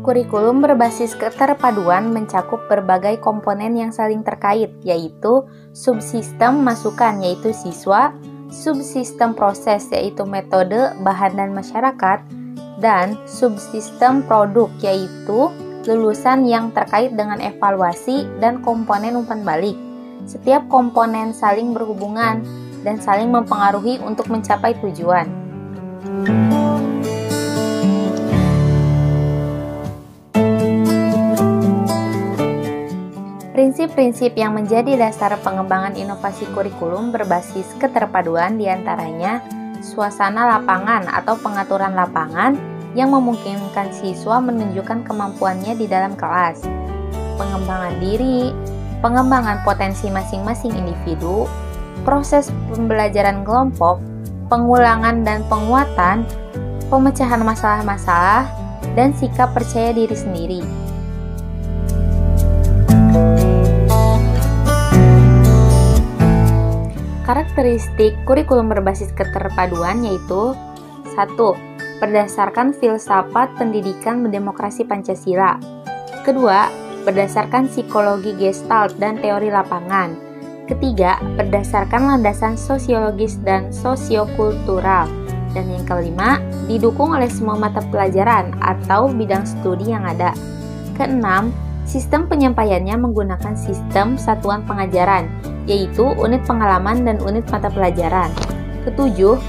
Kurikulum berbasis keterpaduan mencakup berbagai komponen yang saling terkait, yaitu subsistem masukan yaitu siswa, subsistem proses yaitu metode, bahan, dan masyarakat, dan subsistem produk yaitu lulusan yang terkait dengan evaluasi dan komponen umpan balik. Setiap komponen saling berhubungan dan saling mempengaruhi untuk mencapai tujuan. Prinsip-prinsip yang menjadi dasar pengembangan inovasi kurikulum berbasis keterpaduan diantaranya suasana lapangan atau pengaturan lapangan yang memungkinkan siswa menunjukkan kemampuannya di dalam kelas, pengembangan diri, pengembangan potensi masing-masing individu, proses pembelajaran kelompok, pengulangan dan penguatan, pemecahan masalah-masalah, dan sikap percaya diri sendiri. Karakteristik kurikulum berbasis keterpaduan yaitu 1. Berdasarkan filsafat pendidikan demokrasi Pancasila. Kedua, berdasarkan psikologi Gestalt dan teori lapangan. Ketiga, berdasarkan landasan sosiologis dan sosiokultural. Dan yang kelima, didukung oleh semua mata pelajaran atau bidang studi yang ada. Keenam, sistem penyampaiannya menggunakan sistem satuan pengajaran, yaitu unit pengalaman dan unit mata pelajaran. Ketujuh,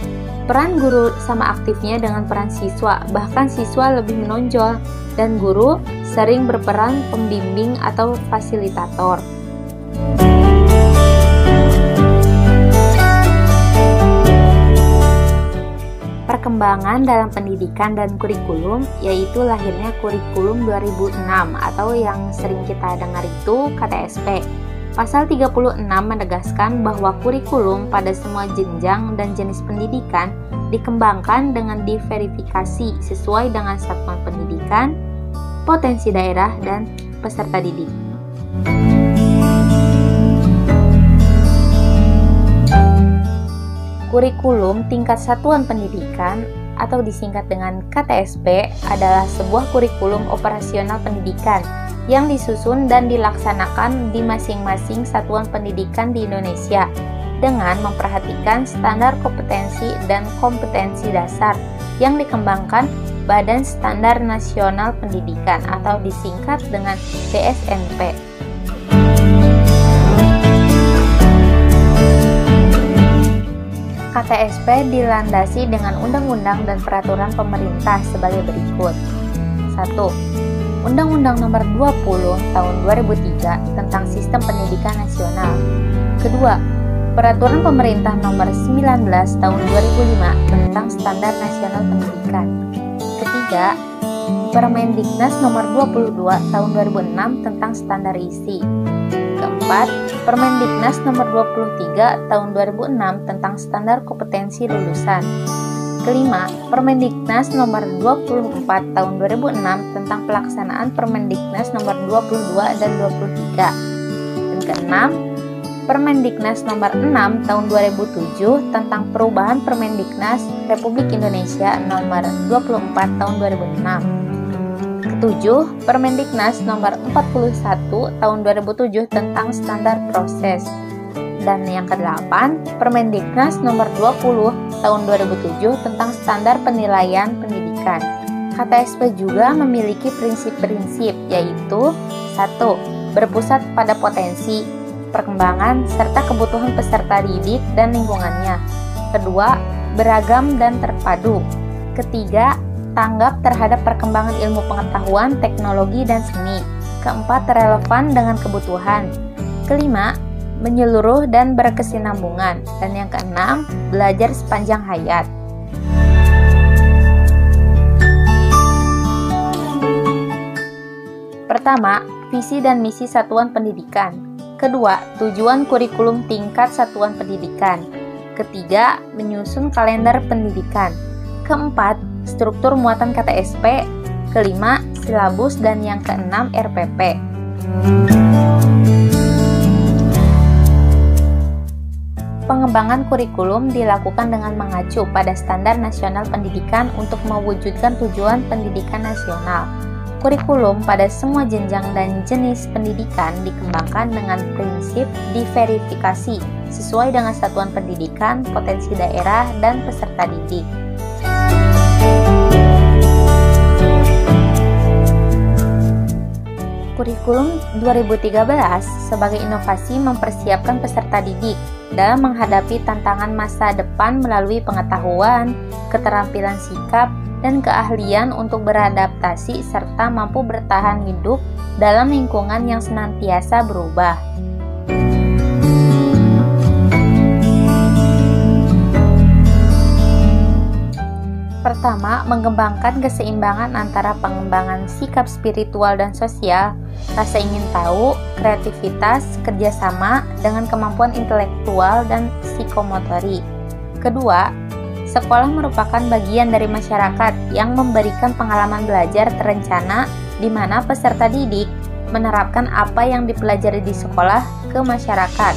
peran guru sama aktifnya dengan peran siswa, bahkan siswa lebih menonjol, dan guru sering berperan pembimbing atau fasilitator. Perkembangan dalam pendidikan dan kurikulum, yaitu lahirnya kurikulum 2006 atau yang sering kita dengar itu KTSP. Pasal 36 menegaskan bahwa kurikulum pada semua jenjang dan jenis pendidikan dikembangkan dengan diverifikasi sesuai dengan satuan pendidikan, potensi daerah, dan peserta didik. Kurikulum tingkat satuan pendidikan atau disingkat dengan KTSP adalah sebuah kurikulum operasional pendidikan yang disusun dan dilaksanakan di masing-masing satuan pendidikan di Indonesia dengan memperhatikan standar kompetensi dan kompetensi dasar yang dikembangkan Badan Standar Nasional Pendidikan atau disingkat dengan BSNP. KTSP dilandasi dengan undang-undang dan peraturan pemerintah sebagai berikut. 1. Undang-Undang Nomor 20 Tahun 2003 tentang Sistem Pendidikan Nasional. Kedua, Peraturan Pemerintah Nomor 19 Tahun 2005 tentang Standar Nasional Pendidikan. Ketiga, Permendiknas Nomor 22 Tahun 2006 tentang Standar Isi. Keempat, Permendiknas Nomor 23 Tahun 2006 tentang Standar Kompetensi Lulusan. Kelima, Permendiknas Nomor 24 Tahun 2006 tentang pelaksanaan Permendiknas Nomor 22 dan 23. Dan keenam, Permendiknas Nomor 6 Tahun 2007 tentang perubahan Permendiknas Republik Indonesia Nomor 24 Tahun 2006. Ketujuh, Permendiknas Nomor 41 Tahun 2007 tentang standar proses. Dan yang kedelapan, Permendiknas Nomor 20 Tahun 2007 tentang standar penilaian pendidikan. KTSP juga memiliki prinsip-prinsip yaitu 1. Berpusat pada potensi, perkembangan, serta kebutuhan peserta didik dan lingkungannya. Kedua, beragam dan terpadu. Ketiga, tanggap terhadap perkembangan ilmu pengetahuan, teknologi, dan seni. Keempat, relevan dengan kebutuhan. Kelima, menyeluruh dan berkesinambungan. Dan yang keenam, belajar sepanjang hayat. Pertama, visi dan misi satuan pendidikan. Kedua, tujuan kurikulum tingkat satuan pendidikan. Ketiga, menyusun kalender pendidikan. Keempat, struktur muatan KTSP. Kelima, silabus, dan yang keenam, RPP. Pengembangan kurikulum dilakukan dengan mengacu pada Standar Nasional Pendidikan untuk mewujudkan tujuan pendidikan nasional. Kurikulum pada semua jenjang dan jenis pendidikan dikembangkan dengan prinsip diverifikasi sesuai dengan satuan pendidikan, potensi daerah, dan peserta didik. Kurikulum 2013 sebagai inovasi mempersiapkan peserta didik dalam menghadapi tantangan masa depan melalui pengetahuan, keterampilan sikap, dan keahlian untuk beradaptasi serta mampu bertahan hidup dalam lingkungan yang senantiasa berubah. Pertama, mengembangkan keseimbangan antara pengembangan sikap spiritual dan sosial, rasa ingin tahu, kreativitas, kerjasama dengan kemampuan intelektual dan psikomotorik. Kedua, sekolah merupakan bagian dari masyarakat yang memberikan pengalaman belajar terencana di mana peserta didik menerapkan apa yang dipelajari di sekolah ke masyarakat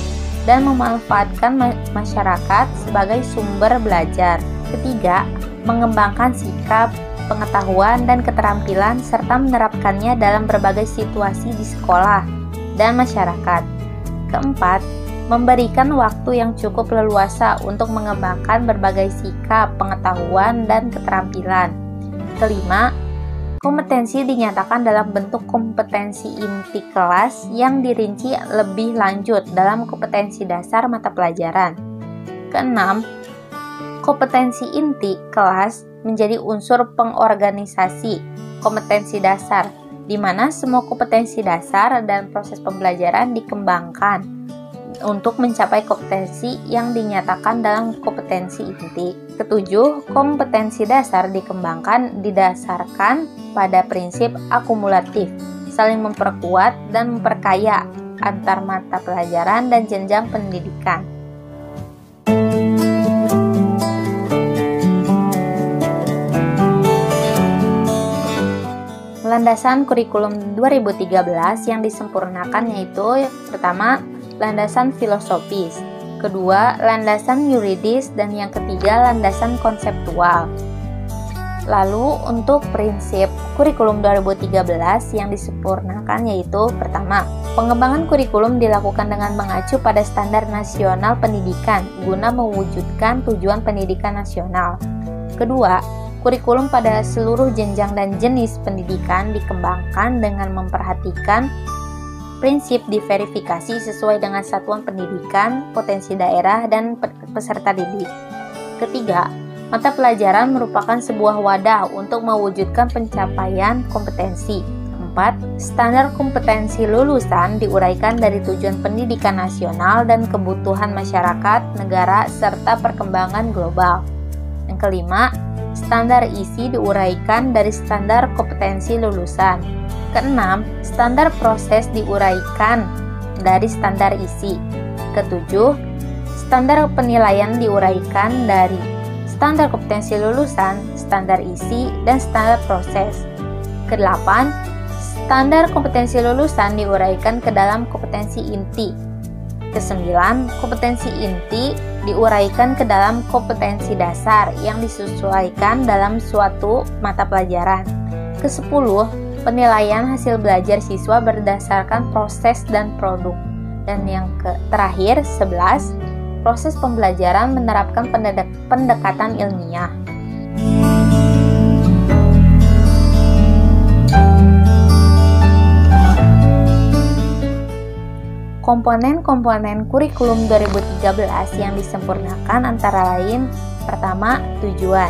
dan memanfaatkan masyarakat sebagai sumber belajar. Ketiga, mengembangkan sikap, pengetahuan, dan keterampilan serta menerapkannya dalam berbagai situasi di sekolah dan masyarakat. Keempat, memberikan waktu yang cukup leluasa untuk mengembangkan berbagai sikap, pengetahuan, dan keterampilan. Kelima, kompetensi dinyatakan dalam bentuk kompetensi inti kelas yang dirinci lebih lanjut dalam kompetensi dasar mata pelajaran. Keenam, kompetensi inti kelas menjadi unsur pengorganisasi kompetensi dasar, di mana semua kompetensi dasar dan proses pembelajaran dikembangkan untuk mencapai kompetensi yang dinyatakan dalam kompetensi inti. Ketujuh, kompetensi dasar dikembangkan didasarkan pada prinsip akumulatif, saling memperkuat dan memperkaya antar mata pelajaran dan jenjang pendidikan. Landasan kurikulum 2013 yang disempurnakan yaitu pertama, landasan filosofis, kedua, landasan yuridis, dan yang ketiga, landasan konseptual. Lalu untuk prinsip kurikulum 2013 yang disempurnakan yaitu pertama, pengembangan kurikulum dilakukan dengan mengacu pada standar nasional pendidikan guna mewujudkan tujuan pendidikan nasional. Kedua, kurikulum pada seluruh jenjang dan jenis pendidikan dikembangkan dengan memperhatikan prinsip diverifikasi sesuai dengan satuan pendidikan, potensi daerah, dan peserta didik. Ketiga, mata pelajaran merupakan sebuah wadah untuk mewujudkan pencapaian kompetensi. 4. Standar kompetensi lulusan diuraikan dari tujuan pendidikan nasional dan kebutuhan masyarakat, negara, serta perkembangan global. Yang kelima, standar isi diuraikan dari standar kompetensi lulusan. Keenam, standar proses diuraikan dari standar isi. Ketujuh, standar penilaian diuraikan dari standar kompetensi lulusan, standar isi, dan standar proses. Kedelapan, standar kompetensi lulusan diuraikan ke dalam kompetensi inti. Kesembilan, kompetensi inti diuraikan ke dalam kompetensi dasar yang disesuaikan dalam suatu mata pelajaran. Kesepuluh, penilaian hasil belajar siswa berdasarkan proses dan produk. Dan yang terakhir, 11, proses pembelajaran menerapkan pendekatan ilmiah. Komponen-komponen kurikulum 2013 yang disempurnakan antara lain, pertama, tujuan.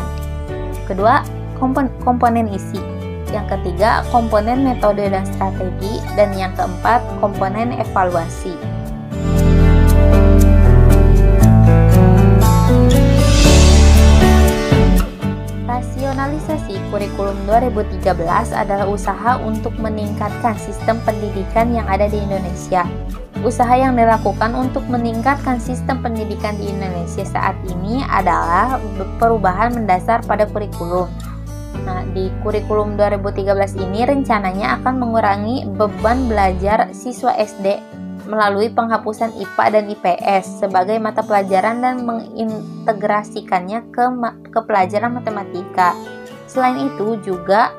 Kedua, komponen isi. Yang ketiga, komponen metode dan strategi. Dan yang keempat, komponen evaluasi. Rasionalisasi kurikulum 2013 adalah usaha untuk meningkatkan sistem pendidikan yang ada di Indonesia. Usaha yang dilakukan untuk meningkatkan sistem pendidikan di Indonesia saat ini adalah perubahan mendasar pada kurikulum. Nah, di kurikulum 2013 ini rencananya akan mengurangi beban belajar siswa SD melalui penghapusan IPA dan IPS sebagai mata pelajaran dan mengintegrasikannya ke pelajaran matematika. Selain itu juga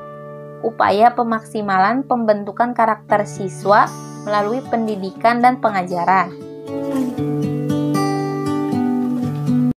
upaya pemaksimalan pembentukan karakter siswa melalui pendidikan dan pengajaran.